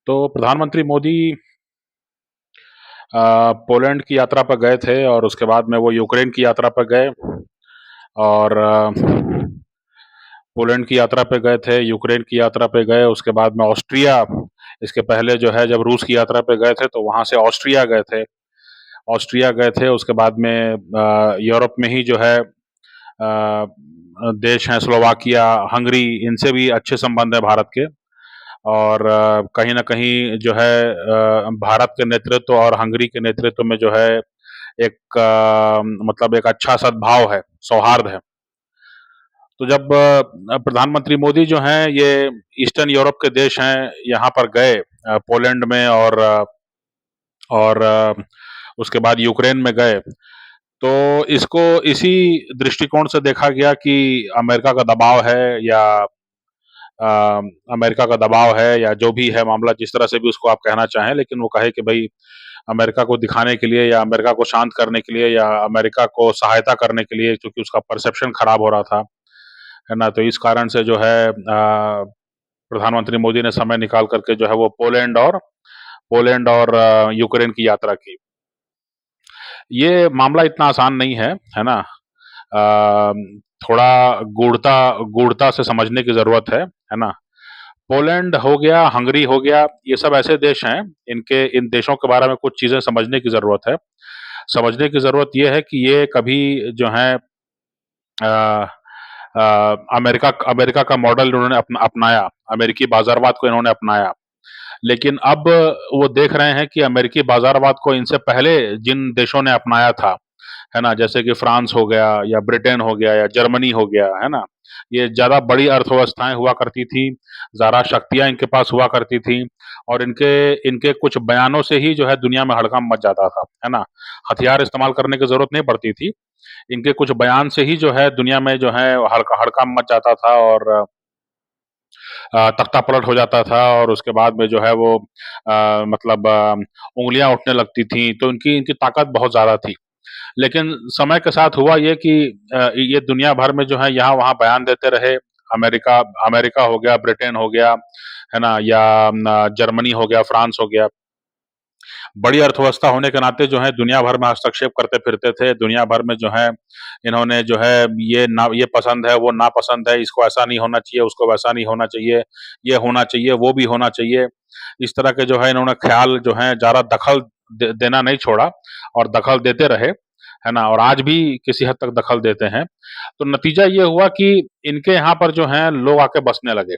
तो प्रधानमंत्री मोदी पोलैंड की यात्रा पर गए थे और उसके बाद में वो यूक्रेन की यात्रा पर गए और पोलैंड की यात्रा पे गए थे, यूक्रेन की यात्रा पे गए, उसके बाद में ऑस्ट्रिया, इसके पहले जो है जब रूस की यात्रा पे गए थे तो वहाँ से ऑस्ट्रिया गए थे। ऑस्ट्रिया गए थे, उसके बाद में यूरोप में ही जो है देश हैं स्लोवाकिया, हंगरी, इनसे भी अच्छे संबंध है भारत के। और कहीं न कहीं जो है भारत के नेतृत्व और हंगरी के नेतृत्व में जो है एक मतलब एक अच्छा सद्भाव है, सौहार्द है। तो जब प्रधानमंत्री मोदी जो हैं ये ईस्टर्न यूरोप के देश हैं, यहाँ पर गए पोलैंड में और उसके बाद यूक्रेन में गए, तो इसको इसी दृष्टिकोण से देखा गया कि अमेरिका का दबाव है या अमेरिका का दबाव है या जो भी है मामला, जिस तरह से भी उसको आप कहना चाहें, लेकिन वो कहे कि भई अमेरिका को दिखाने के लिए या अमेरिका को शांत करने के लिए या अमेरिका को सहायता करने के लिए, क्योंकि उसका परसेप्शन खराब हो रहा था, है ना? तो इस कारण से जो है प्रधानमंत्री मोदी ने समय निकाल करके जो है वो पोलैंड और यूक्रेन की यात्रा की। ये मामला इतना आसान नहीं है ना? थोड़ा गूढ़ता से समझने की ज़रूरत है ना? पोलैंड हो गया, हंगरी हो गया, ये सब ऐसे देश हैं, इन देशों के बारे में कुछ चीज़ें समझने की ज़रूरत है। समझने की ज़रूरत ये है कि ये कभी जो हैं अ अमेरिका अमेरिका का मॉडल इन्होंने अपनाया, अमेरिकी बाज़ारवाद को इन्होंने अपनाया। लेकिन अब वो देख रहे हैं कि अमेरिकी बाज़ारवाद को इनसे पहले जिन देशों ने अपनाया था, है ना? जैसे कि फ्रांस हो गया या ब्रिटेन हो गया या जर्मनी हो गया, है ना? ये ज़्यादा बड़ी अर्थव्यवस्थाएँ हुआ करती थी, ज़्यादा शक्तियाँ इनके पास हुआ करती थी और इनके इनके कुछ बयानों से ही जो है दुनिया में हड़कंप मच जाता था, है ना? हथियार इस्तेमाल करने की ज़रूरत नहीं पड़ती थी। इनके कुछ बयान से ही जो है दुनिया में जो है हड़कंप मच जाता था और तख्ता पलट हो जाता था और उसके बाद में जो है वो मतलब उँगलियाँ उठने लगती थीं, तो इनकी इनकी ताकत बहुत ज़्यादा थी। लेकिन समय के साथ हुआ ये कि ये दुनिया भर में जो है यहाँ-वहाँ बयान देते रहे। अमेरिका अमेरिका हो गया, ब्रिटेन हो गया, है ना? या जर्मनी हो गया, फ्रांस हो गया। बड़ी अर्थव्यवस्था होने के नाते जो है दुनिया भर में हस्तक्षेप करते फिरते थे। दुनिया भर में जो है इन्होंने जो है ये पसंद है, वो नापसंद है, इसको ऐसा नहीं होना चाहिए, उसको वैसा नहीं होना चाहिए, ये होना चाहिए, वो भी होना चाहिए। इस तरह के जो है इन्होंने ख़्याल जो है ज़्यादा दखल देना नहीं छोड़ा और दखल देते रहे, है ना? और आज भी किसी हद तक दखल देते हैं। तो नतीजा ये हुआ कि इनके यहाँ पर जो हैं लोग आके बसने लगे।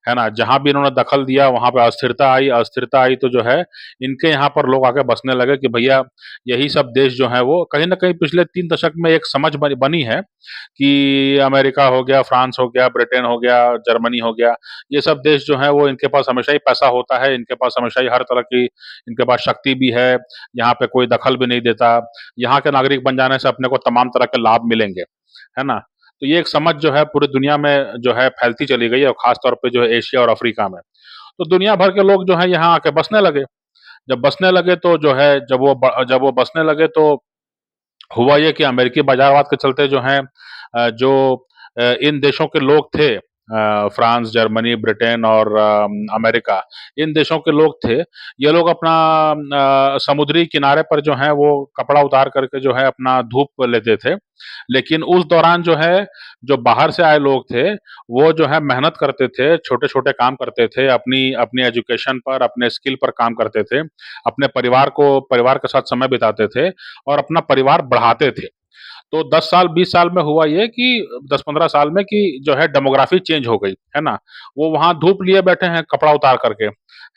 है ना? जहाँ भी इन्होंने दखल दिया वहाँ पे अस्थिरता आई तो जो है इनके यहाँ पर लोग आके बसने लगे कि भैया यही सब देश जो हैं वो कहीं न कहीं पिछले 3 दशक में एक समझ बनी है कि अमेरिका हो गया, फ्रांस हो गया, ब्रिटेन हो गया, जर्मनी हो गया, ये सब देश जो हैं वो इनके पास हमेशा ही पैसा होता है, इनके पास हमेशा ही हर तरह की इनके पास शक्ति भी है, यहाँ पे कोई दखल भी नहीं देता। यहाँ के नागरिक बन जाने से अपने को तमाम तरह के लाभ मिलेंगे, है ना? तो ये एक समझ जो है पूरी दुनिया में जो है फैलती चली गई है और ख़ास तौर पे जो है एशिया और अफ़्रीका में। तो दुनिया भर के लोग जो हैं यहाँ आके बसने लगे। जब बसने लगे तो जो है जब वो बसने लगे तो हुआ ये कि अमेरिकी बाज़ारवाद के चलते जो हैं जो इन देशों के लोग थे फ्रांस, जर्मनी, ब्रिटेन और अमेरिका, इन देशों के लोग थे, ये लोग अपना समुद्री किनारे पर जो हैं वो कपड़ा उतार करके जो है अपना धूप लेते थे। लेकिन उस दौरान जो है, जो बाहर से आए लोग थे, वो जो है मेहनत करते थे, छोटे-छोटे काम करते थे, अपनी अपनी एजुकेशन पर, अपने स्किल पर काम करते थे, अपने परिवार के साथ समय बिताते थे और अपना परिवार बढ़ाते थे। तो 10 साल 20 साल में हुआ ये कि 10-15 साल में कि जो है डेमोग्राफी चेंज हो गई, है ना? वो वहाँ धूप लिए बैठे हैं कपड़ा उतार करके,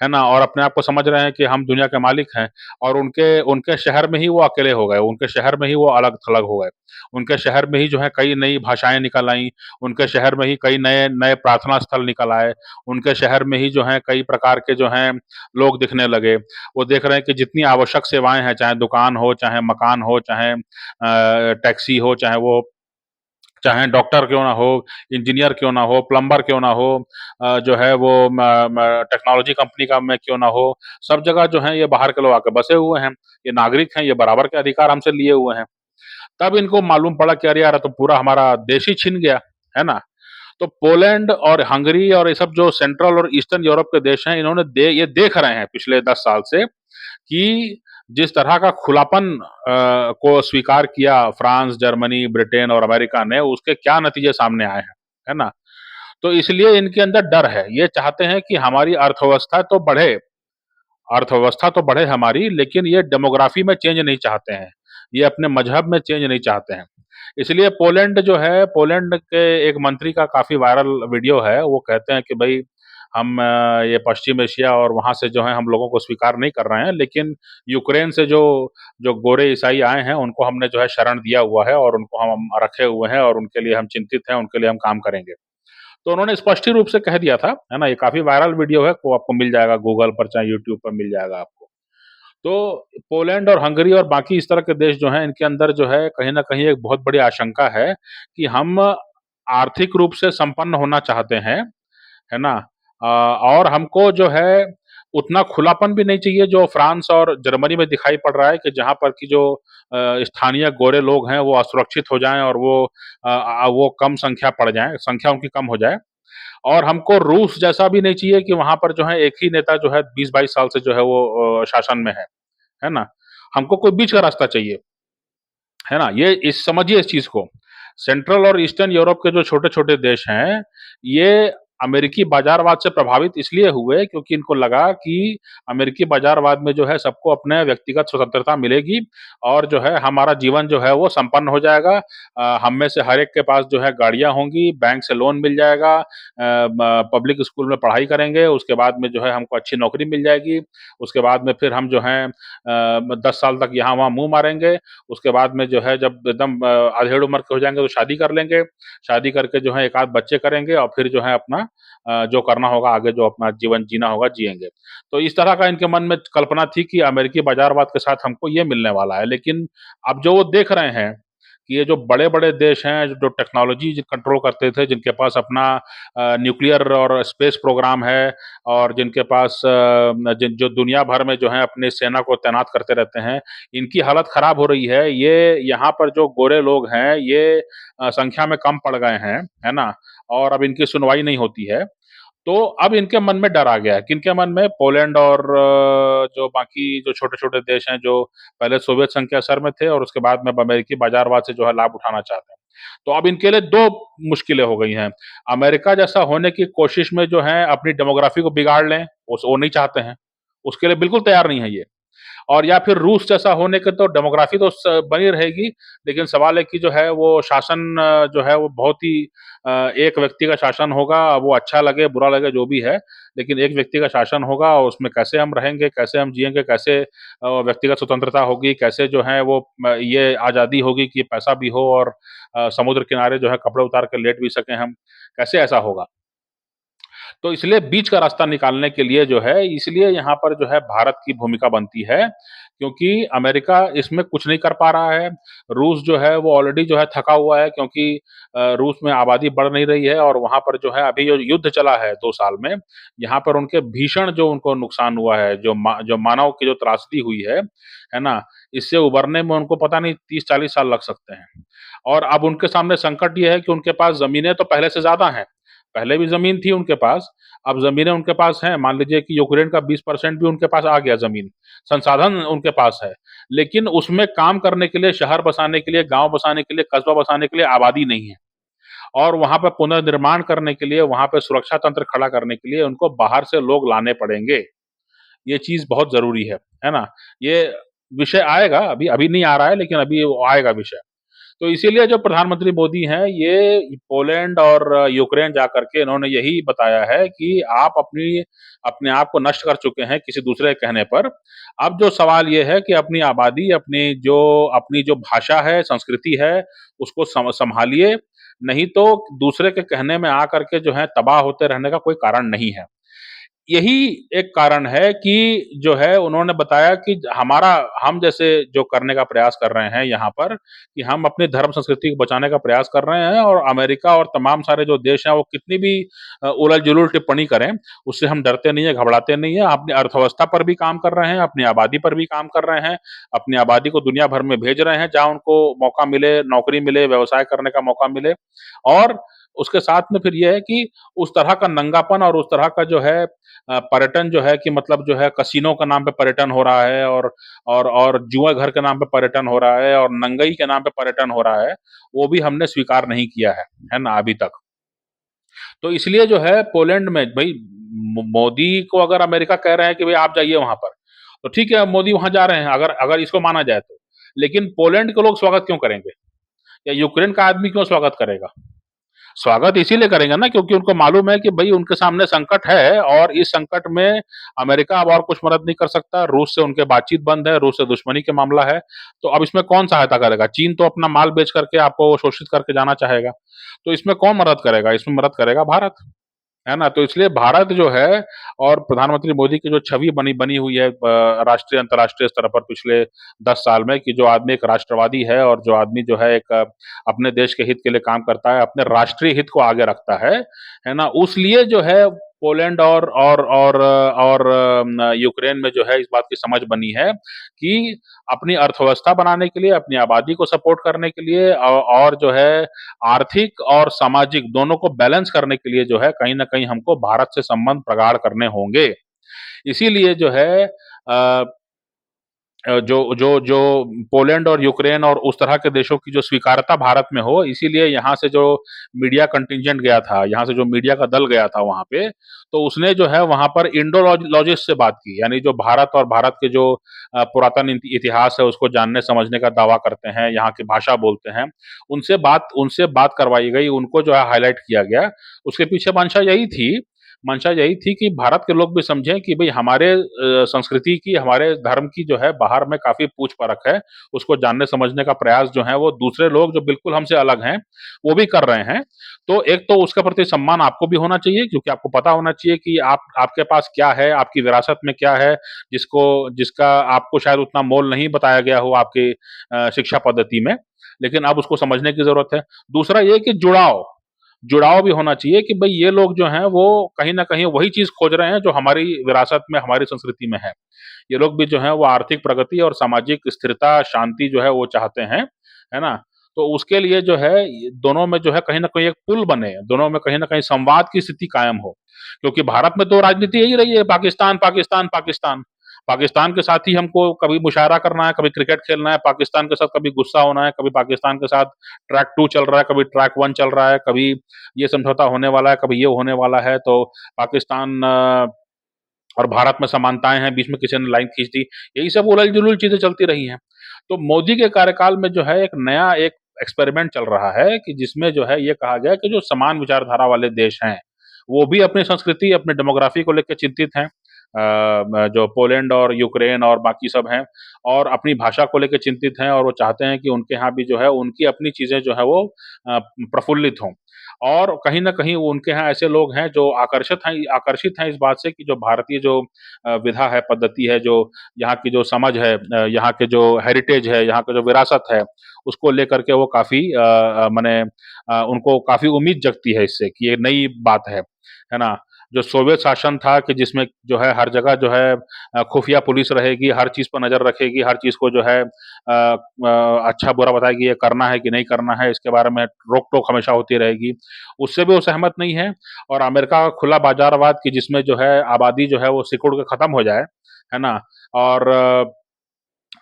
है ना? और अपने आप को समझ रहे हैं कि हम दुनिया के मालिक हैं और उनके उनके शहर में ही वो अकेले हो गए, उनके शहर में ही वो अलग-थलग हो गए। उनके शहर में ही जो है कई नई भाषाएँ निकल आईं, उनके शहर में ही कई नए नए प्रार्थना स्थल निकल आए, उनके शहर में ही जो हैं कई प्रकार के जो हैं लोग दिखने लगे। वो देख रहे हैं कि जितनी आवश्यक सेवाएँ हैं, चाहे दुकान हो, चाहे मकान हो, चाहे टैक्सी हो, चाहे डॉक्टर क्यों ना हो, इंजीनियर क्यों ना हो, प्लम्बर क्यों ना हो, जो है वो टेक्नोलॉजी कंपनी का में क्यों ना हो, सब जगह जो है ये बाहर के लोग आके बसे हुए हैं। ये नागरिक हैं, ये बराबर के अधिकार हमसे लिए हुए हैं। तब इनको मालूम पड़ा कि अरे यार! ये तो पूरा हमारा देश ही छिन गया, है ना? तो पोलैंड और हंगरी और ये सब जो सेंट्रल और ईस्टर्न यूरोप के देश हैं, इन्होंने ये देख रहे हैं पिछले 10 साल से कि जिस तरह का खुलापन को स्वीकार किया फ्रांस, जर्मनी, ब्रिटेन और अमेरिका ने, उसके क्या नतीजे सामने आए हैं, है ना? तो इसलिए इनके अंदर डर है। ये चाहते हैं कि हमारी अर्थव्यवस्था तो बढ़े हमारी, लेकिन ये डेमोग्राफी में चेंज नहीं चाहते हैं। ये अपने मजहब में चेंज नहीं चाहते हैं। इसलिए पोलैंड जो है, पोलैंड के एक मंत्री का काफ़ी वायरल वीडियो है। वो कहते हैं कि भई हम ये पश्चिम एशिया और वहाँ से जो है हम लोगों को स्वीकार नहीं कर रहे हैं, लेकिन यूक्रेन से जो जो गोरे ईसाई आए हैं, उनको हमने जो है शरण दिया हुआ है और उनको हम रखे हुए हैं और उनके लिए हम चिंतित हैं, उनके लिए हम काम करेंगे। तो उन्होंने स्पष्ट ही रूप से कह दिया था, है ना? ये काफ़ी वायरल वीडियो है, वो आपको मिल जाएगा गूगल पर चाहे यूट्यूब पर मिल जाएगा आपको। तो पोलैंड और हंगरी और बाकी इस तरह के देश जो हैं, इनके अंदर जो है कहीं न कहीं एक बहुत बड़ी आशंका है कि हम आर्थिक रूप से संपन्न होना चाहते हैं, है ना? और हमको जो है उतना खुलापन भी नहीं चाहिए जो फ्रांस और जर्मनी में दिखाई पड़ रहा है कि जहाँ पर कि जो स्थानीय गोरे लोग हैं, वो असुरक्षित हो जाएँ और वो कम संख्या पड़ जाएँ, संख्या उनकी कम हो जाए। और हमको रूस जैसा भी नहीं चाहिए कि वहाँ पर जो है एक ही नेता जो है 20-22 साल से जो है वो शासन में है ना? हमको कोई बीच का रास्ता चाहिए, है ना? ये इस समझिए इस चीज़ को। सेंट्रल और ईस्टर्न यूरोप के जो छोटे-छोटे देश हैं, ये अमेरिकी बाज़ारवाद से प्रभावित इसलिए हुए क्योंकि इनको लगा कि अमेरिकी बाज़ारवाद में जो है सबको अपने व्यक्तिगत स्वतंत्रता मिलेगी और जो है हमारा जीवन जो है वो संपन्न हो जाएगा। हम में से हर एक के पास जो है गाड़ियाँ होंगी, बैंक से लोन मिल जाएगा, पब्लिक स्कूल में पढ़ाई करेंगे, उसके बाद में जो है हमको अच्छी नौकरी मिल जाएगी, उसके बाद में फिर हम जो हैं 10 साल तक यहाँ-वहाँ मुँह मारेंगे, उसके बाद में जो है जब एकदम अधेड़ उम्र के हो जाएँगे तो शादी कर लेंगे, शादी करके जो है 1 आध बच्चे करेंगे और फिर जो है अपना जो करना होगा आगे जो अपना जीवन जीना होगा जिएँगे। तो इस तरह का इनके मन में कल्पना थी कि अमेरिकी बाज़ारवाद के साथ हमको ये मिलने वाला है, लेकिन अब जो वो देख रहे हैं कि ये जो बड़े-बड़े देश हैं, जो टेक्नोलॉजी कंट्रोल करते थे, जिनके पास अपना न्यूक्लियर और स्पेस प्रोग्राम है और जिनके पास जो दुनिया भर में जो है अपनी सेना को तैनात करते रहते हैं, इनकी हालत खराब हो रही है। ये यहाँ पर जो गोरे लोग हैं, ये संख्या में कम पड़ गए हैं, है ना? और अब इनकी सुनवाई नहीं होती है। तो अब इनके मन में डर आ गया है। किनके मन में? पोलैंड और जो बाकी जो छोटे-छोटे देश हैं, जो पहले सोवियत संघ के असर में थे और उसके बाद में अब अमेरिकी बाज़ारवाद से जो है लाभ उठाना चाहते हैं। तो अब इनके लिए 2 मुश्किलें हो गई हैं। अमेरिका जैसा होने की कोशिश में जो है अपनी डेमोग्राफी को बिगाड़ लें, वो नहीं चाहते हैं। उसके लिए बिल्कुल तैयार नहीं है ये। और या फिर रूस जैसा होने के तो डेमोग्राफी तो बनी रहेगी, लेकिन सवाल है कि जो है वो शासन जो है वो बहुत ही एक व्यक्ति का शासन होगा, वो अच्छा लगे, बुरा लगे जो भी है, लेकिन एक व्यक्ति का शासन होगा और उसमें कैसे हम रहेंगे, कैसे हम जिएँगे, कैसे व्यक्तिगत स्वतंत्रता होगी, कैसे जो है वो ये आज़ादी होगी कि पैसा भी हो और समुद्र किनारे जो है कपड़े उतार के लेट भी सकें हम, कैसे ऐसा होगा? तो इसलिए बीच का रास्ता निकालने के लिए जो है, इसलिए यहाँ पर जो है भारत की भूमिका बनती है, क्योंकि अमेरिका इसमें कुछ नहीं कर पा रहा है। रूस जो है वो ऑलरेडी जो है थका हुआ है क्योंकि रूस में आबादी बढ़ नहीं रही है और वहाँ पर जो है अभी जो युद्ध चला है 2 साल में, यहाँ पर उनके भीषण जो उनको नुकसान हुआ है, जो मानव की जो त्रासदी हुई है ना? इससे उभरने में उनको पता नहीं 30-40 साल लग सकते हैं। और अब उनके सामने संकट ये है कि उनके पास ज़मीनें तो पहले से ज़्यादा हैं। पहले भी ज़मीन थी उनके पास, अब ज़मीनें उनके पास हैं, मान लीजिए कि यूक्रेन का 20% भी उनके पास आ गया ज़मीन, संसाधन उनके पास है। लेकिन उसमें काम करने के लिए, शहर बसाने के लिए, गाँव बसाने के लिए, कस्बा बसाने के लिए आबादी नहीं है। और वहाँ पे पुनर्निर्माण करने के लिए, वहाँ पे सुरक्षा तंत्र खड़ा करने के लिए उनको बाहर से लोग लाने पड़ेंगे। ये चीज़ बहुत ज़रूरी है ना? ये विषय आएगा, अभी अभी नहीं आ रहा है लेकिन अभी वो आएगा विषय। तो इसीलिए जो प्रधानमंत्री मोदी हैं, ये पोलैंड और यूक्रेन जाकर के इन्होंने यही बताया है कि आप अपने आप को नष्ट कर चुके हैं किसी दूसरे के कहने पर। अब जो सवाल ये है कि अपनी आबादी, अपनी जो भाषा है, संस्कृति है, उसको सँभालिए, नहीं तो दूसरे के कहने में आकर के जो है तबाह होते रहने का कोई कारण नहीं है। यही एक कारण है कि जो है उन्होंने बताया कि हम जैसे जो करने का प्रयास कर रहे हैं यहाँ पर, कि हम अपनी धर्म संस्कृति को बचाने का प्रयास कर रहे हैं और अमेरिका और तमाम सारे जो देश हैं वो कितनी भी उलट-जुलूल टिप्पणी करें, उससे हम डरते नहीं हैं, घबराते नहीं हैं, अपनी अर्थव्यवस्था पर भी काम कर रहे हैं, अपनी आबादी पर भी काम कर रहे हैं, अपनी आबादी को दुनिया भर में भेज रहे हैं, जहाँ उनको मौका मिले, नौकरी मिले, व्यवसाय करने का मौका मिले और उसके साथ में फिर ये है कि उस तरह का नंगापन और उस तरह का जो है पर्यटन जो है कि मतलब जो है कसिनो के नाम पे पर्यटन हो रहा है और जुआ घर के नाम पे पर्यटन हो रहा है और नंगई के नाम पे पर्यटन हो रहा है, वो भी हमने स्वीकार नहीं किया है ना अभी तक। तो इसलिए जो है पोलैंड में भई मोदी को अगर अमेरिका कह रहे हैं कि भई आप जाइए वहाँ पर, तो ठीक है मोदी वहाँ जा रहे हैं अगर अगर इसको माना जाए तो। लेकिन पोलैंड के लोग स्वागत क्यों करेंगे? या यूक्रेन का आदमी क्यों स्वागत करेगा? स्वागत इसीलिए करेंगे ना क्योंकि उनको मालूम है कि भई उनके सामने संकट है और इस संकट में अमेरिका अब और कुछ मदद नहीं कर सकता, रूस से उनके बातचीत बंद है, रूस से दुश्मनी का मामला है, तो अब इसमें कौन सहायता करेगा? चीन तो अपना माल बेच करके आपको शोषित करके जाना चाहेगा, तो इसमें कौन मदद करेगा? इसमें मदद करेगा भारत। है ना? तो इसलिए भारत जो है और प्रधानमंत्री मोदी की जो छवि बनी बनी हुई है राष्ट्रीय अंतर्राष्ट्रीय स्तर पर पिछले 10 साल में कि जो आदमी एक राष्ट्रवादी है और जो आदमी जो है एक अपने देश के हित के लिए काम करता है, अपने राष्ट्रीय हित को आगे रखता है ना? उसलिए जो है पोलैंड और यूक्रेन में जो है इस बात की समझ बनी है कि अपनी अर्थव्यवस्था बनाने के लिए, अपनी आबादी को सपोर्ट करने के लिए और जो है आर्थिक और सामाजिक दोनों को बैलेंस करने के लिए जो है कहीं न कहीं हमको भारत से संबंध प्रगाढ़ करने होंगे। इसीलिए जो है जो पोलैंड और यूक्रेन और उस तरह के देशों की जो स्वीकार्यता भारत में हो, इसीलिए यहाँ से जो मीडिया कंटिंजेंट गया था, यहाँ से जो मीडिया का दल गया था वहाँ पे, तो उसने जो है वहाँ पर इंडोलॉजिस्ट से बात की, यानी जो भारत और भारत के जो पुरातन इतिहास है, उसको जानने समझने का दावा करते हैं, यहाँ की भाषा बोलते हैं, उनसे बात करवाई गई, उनको जो है हाइलाइट किया गया। उसके पीछे मंशा यही थी कि भारत के लोग भी समझें कि भई हमारे संस्कृति की, हमारे धर्म की जो है बाहर में काफ़ी पूछ-परख है। उसको जानने समझने का प्रयास जो है वो दूसरे लोग जो बिल्कुल हमसे अलग हैं, वो भी कर रहे हैं। तो एक तो उसके प्रति सम्मान आपको भी होना चाहिए क्योंकि आपको पता होना चाहिए कि आप आपके पास क्या है, आपकी विरासत में क्या है, जिसका आपको शायद उतना मोल नहीं बताया गया हो आपकी शिक्षा पद्धति में, लेकिन अब उसको समझने की ज़रूरत है। दूसरा ये कि जुड़ाव भी होना चाहिए कि भई ये लोग जो हैं वो कहीं न कहीं वही चीज़ खोज रहे हैं जो हमारी विरासत में, हमारी संस्कृति में है। ये लोग भी जो हैं वो आर्थिक प्रगति और सामाजिक स्थिरता, शांति जो है वो चाहते हैं, है ना? तो उसके लिए जो है ये दोनों में जो है कहीं न कहीं एक पुल बने, दोनों में कहीं न कहीं संवाद की स्थिति कायम हो। क्योंकि भारत में तो राजनीति यही रही है पाकिस्तान, पाकिस्तान, पाकिस्तान। पाकिस्तान के साथ ही हमको कभी मुशायरा करना है, कभी क्रिकेट खेलना है, पाकिस्तान के साथ कभी गुस्सा होना है, कभी पाकिस्तान के साथ ट्रैक 2 चल रहा है, कभी ट्रैक 1 चल रहा है, कभी ये समझौता होने वाला है, कभी ये होने वाला है, तो पाकिस्तान और भारत में समानताएँ हैं, बीच में किसी ने लाइन खींच दी। यही सब उलझ-जुलझ चीज़ें चलती रही हैं। तो मोदी के कार्यकाल में जो है एक नया एक एक्सपेरिमेंट चल रहा है कि जिसमें जो है ये कहा गया है कि जो समान विचारधारा वाले देश हैं, वो भी अपनी संस्कृति, अपनी डेमोग्राफी को लेके चिंतित हैं। जो पोलैंड और यूक्रेन और बाकी सब हैं और अपनी भाषा को लेके चिंतित हैं और वो चाहते हैं कि उनके यहाँ भी जो है उनकी अपनी चीज़ें जो है वो प्रफुल्लित हों। और कहीं न कहीं वो उनके यहाँ ऐसे लोग हैं जो आकर्षित हैं इस बात से कि जो भारतीय जो विधा है, पद्धति है, जो यहाँ की जो समझ है यहाँ के जो हेरिटेज है, यहाँ का जो विरासत है, उसको लेकर के वो काफ़ी माने उनको काफ़ी उम्मीद जगती है इससे कि ये नई बात है ना? जो सोवियत शासन था कि जिसमें जो है हर जगह जो है खुफिया पुलिस रहेगी, हर चीज़ पर नज़र रखेगी, हर चीज़ को जो है अच्छा-बुरा बताएगी, ये करना है कि नहीं करना है, इसके बारे में रोक-टोक हमेशा होती रहेगी। उससे भी वो सहमत नहीं है और अमेरिका का खुला बाज़ारवाद कि जिसमें जो है आबादी जो है वो सिकुड़ के खत्म हो जाए, है ना? और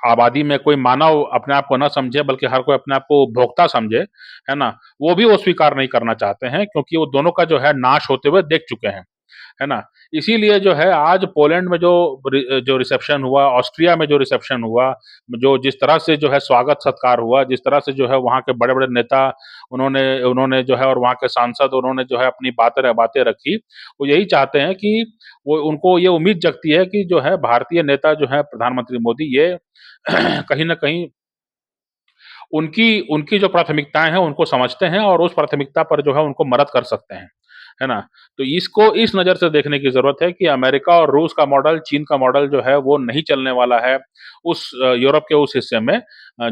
आबादी में कोई मानव अपने आप को ना समझे बल्कि हर कोई अपने आप को उपभोक्ता समझे, है ना? वो भी वो स्वीकार नहीं करना चाहते हैं क्योंकि वो दोनों का जो है नाश होते हुए देख चुके हैं। है ना? इसीलिए जो है आज पोलैंड में जो रिसेप्शन हुआ, ऑस्ट्रिया में जो रिसेप्शन हुआ, जो जिस तरह से जो है स्वागत-सत्कार हुआ, जिस तरह से जो है वहाँ के बड़े-बड़े नेता उन्होंने उन्होंने जो है और वहाँ के सांसद उन्होंने जो है अपनी बातें रखी। वो यही चाहते हैं कि वो उनको ये उम्मीद जगती है कि जो है भारतीय नेता जो है प्रधानमंत्री मोदी ये कहीं न कहीं उनकी उनकी जो प्राथमिकताएँ हैं उनको समझते हैं और उस प्राथमिकता पर जो है उनको मदद कर सकते हैं। है ना? तो इसको इस नज़र से देखने की ज़रूरत है कि अमेरिका और रूस का मॉडल, चीन का मॉडल जो है वो नहीं चलने वाला है उस यूरोप के उस हिस्से में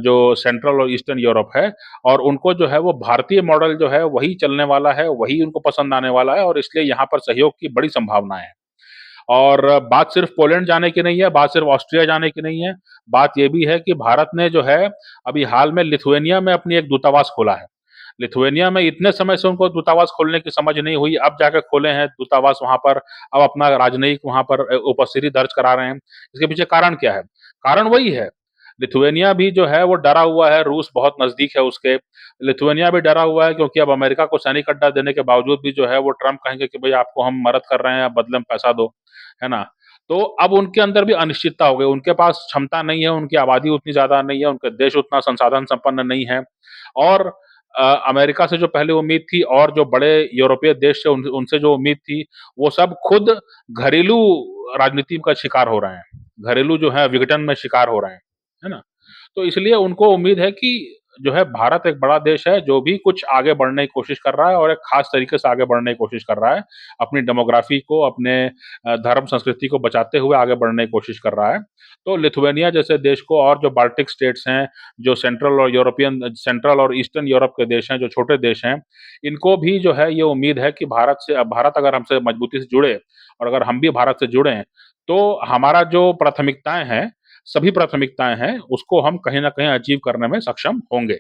जो सेंट्रल और ईस्टर्न यूरोप है और उनको जो है वो भारतीय मॉडल जो है वही चलने वाला है, वही उनको पसंद आने वाला है और इसलिए यहाँ पर सहयोग की बड़ी संभावनाएँ हैं। और बात सिर्फ पोलैंड जाने की नहीं है, बात सिर्फ ऑस्ट्रिया जाने की नहीं है, बात ये भी है कि भारत ने जो है अभी हाल में लिथुआनिया में अपनी एक दूतावास खोला है। लिथुआनिया में इतने समय से उनको दूतावास खोलने की समझ नहीं हुई, अब जाके खोले हैं दूतावास वहाँ पर, अब अपना राजनयिक वहाँ पर उपस्थिति दर्ज करा रहे हैं। इसके पीछे कारण क्या है? कारण वही है, लिथुआनिया भी जो है वो डरा हुआ है, रूस बहुत नज़दीक है उसके। लिथुआनिया भी डरा हुआ है क्योंकि अब अमेरिका को सैनिक अड्डा देने के बावजूद भी जो है वो ट्रम्प कहेंगे कि भई आपको हम मदद कर रहे हैं, आप बदले में पैसा दो, है ना? तो अब उनके अंदर भी अनिश्चितता हो गई, उनके पास क्षमता नहीं है, उनकी आबादी उतनी ज़्यादा नहीं है, उनका देश उतना संसाधन संपन्न नहीं है और अमेरिका से जो पहले उम्मीद थी और जो बड़े यूरोपीय देश थे उनसे जो उम्मीद थी, वो सब खुद घरेलू राजनीति का शिकार हो रहे हैं। घरेलू जो है विघटन में शिकार हो रहे हैं, है ना? तो इसलिए उनको उम्मीद है कि जो है भारत एक बड़ा देश है, जो भी कुछ आगे बढ़ने की कोशिश कर रहा है और एक ख़ास तरीके से आगे बढ़ने की कोशिश कर रहा है। अपनी डेमोग्राफ़ी को, अपने धर्म संस्कृति को बचाते हुए आगे बढ़ने की कोशिश कर रहा है। तो लिथुआनिया जैसे देश को और जो बाल्टिक स्टेट्स हैं, जो सेंट्रल और ईस्टर्न यूरोप के देश हैं, जो छोटे देश हैं, इनको भी जो है ये उम्मीद है कि भारत अगर हमसे मजबूती से जुड़े और अगर हम भी भारत से जुड़ें, तो हमारा जो प्राथमिकताएँ हैं, सभी प्राथमिकताएँ हैं, उसको हम कहीं न कहीं अचीव करने में सक्षम होंगे।